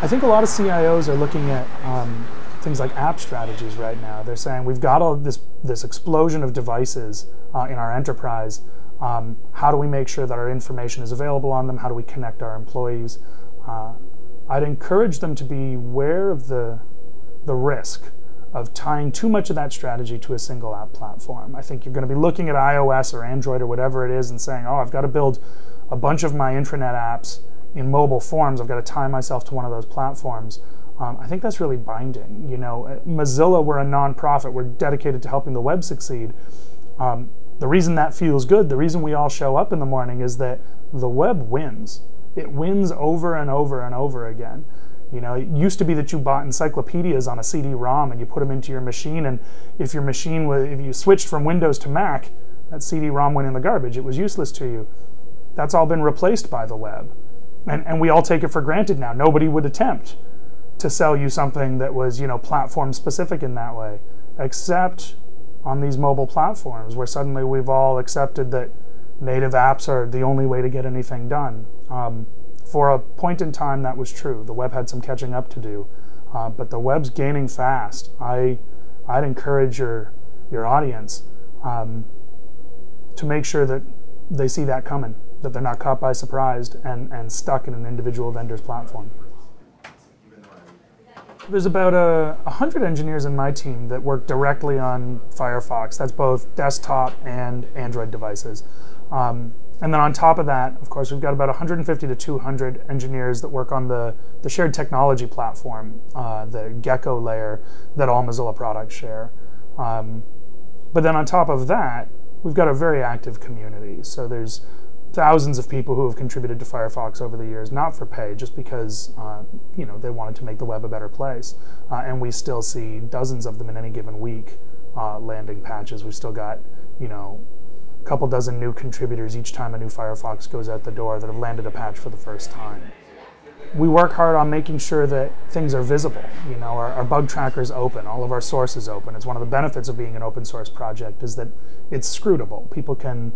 I think a lot of CIOs are looking at things like app strategies right now. They're saying we've got all this explosion of devices in our enterprise. How do we make sure that our information is available on them? How do we connect our employees? I'd encourage them to be aware of the risk of tying too much of that strategy to a single app platform. I think you're going to be looking at iOS or Android or whatever it is and saying, oh, I've got to build a bunch of my intranet apps in mobile forms. I've got to tie myself to one of those platforms. I think that's really binding. You know, at Mozilla, we're a nonprofit. We're dedicated to helping the web succeed. The reason that feels good, the reason we all show up in the morning is that the web wins. It wins over and over and over again. You know, it used to be that you bought encyclopedias on a CD-ROM and you put them into your machine, and if your machine was, if you switched from Windows to Mac, that CD-ROM went in the garbage. It was useless to you. That's all been replaced by the web. And we all take it for granted now. Nobody would attempt to sell you something that was, you know, platform specific in that way, except on these mobile platforms where suddenly we've all accepted that native apps are the only way to get anything done. For a point in time, that was true. The web had some catching up to do, but the web's gaining fast. I'd encourage your audience to make sure that they see that coming, that they're not caught by surprise and stuck in an individual vendor's platform. There's about 100 engineers in my team that work directly on Firefox. That's both desktop and Android devices. And then on top of that, of course, we've got about 150 to 200 engineers that work on the shared technology platform, the Gecko layer that all Mozilla products share. But then on top of that, we've got a very active community. So there's thousands of people who have contributed to Firefox over the years, not for pay, just because you know, they wanted to make the web a better place. And we still see dozens of them in any given week landing patches. We've still got, you know, a couple dozen new contributors each time a new Firefox goes out the door that have landed a patch for the first time. We work hard on making sure that things are visible. You know, our bug tracker is open, all of our source is open. It's one of the benefits of being an open source project is that it's scrutable. People can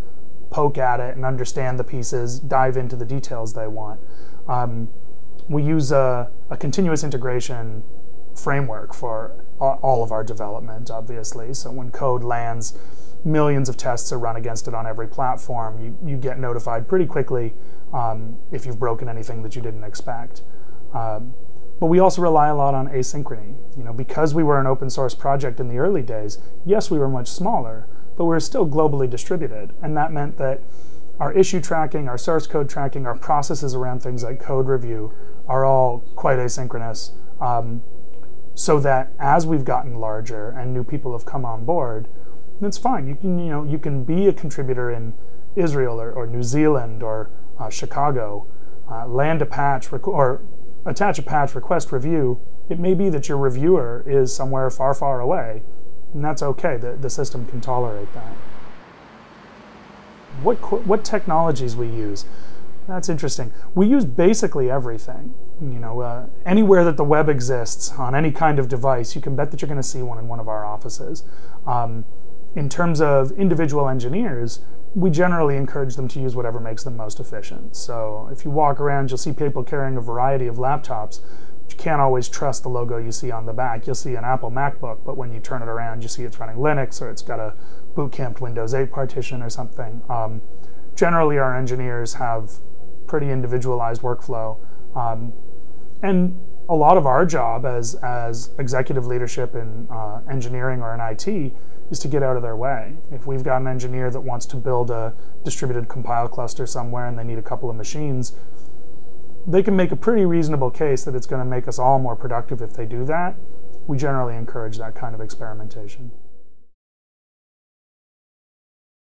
poke at it and understand the pieces, dive into the details they want. We use a continuous integration framework for all of our development, obviously. So when code lands, millions of tests are run against it on every platform. You get notified pretty quickly if you've broken anything that you didn't expect. But we also rely a lot on asynchrony. You know, because we were an open source project in the early days, yes, we were much smaller, but we were still globally distributed. And that meant that our issue tracking, our source code tracking, our processes around things like code review are all quite asynchronous. So that as we've gotten larger and new people have come on board, it's fine. You can be a contributor in Israel or New Zealand or Chicago, land a patch or attach a patch request review. It may be that your reviewer is somewhere far, far away, and that's okay. The system can tolerate that. What technologies we use? That's interesting. We use basically everything. You know, anywhere that the web exists on any kind of device, you can bet that you're going to see one in one of our offices. In terms of individual engineers, we generally encourage them to use whatever makes them most efficient. So if you walk around, you'll see people carrying a variety of laptops. But you can't always trust the logo you see on the back. You'll see an Apple MacBook, but when you turn it around, you see it's running Linux, or it's got a boot-camped Windows 8 partition or something. Generally, our engineers have pretty individualized workflow. And a lot of our job as executive leadership in engineering or in IT is to get out of their way. If we've got an engineer that wants to build a distributed compile cluster somewhere and they need a couple of machines, they can make a pretty reasonable case that it's going to make us all more productive if they do that. We generally encourage that kind of experimentation.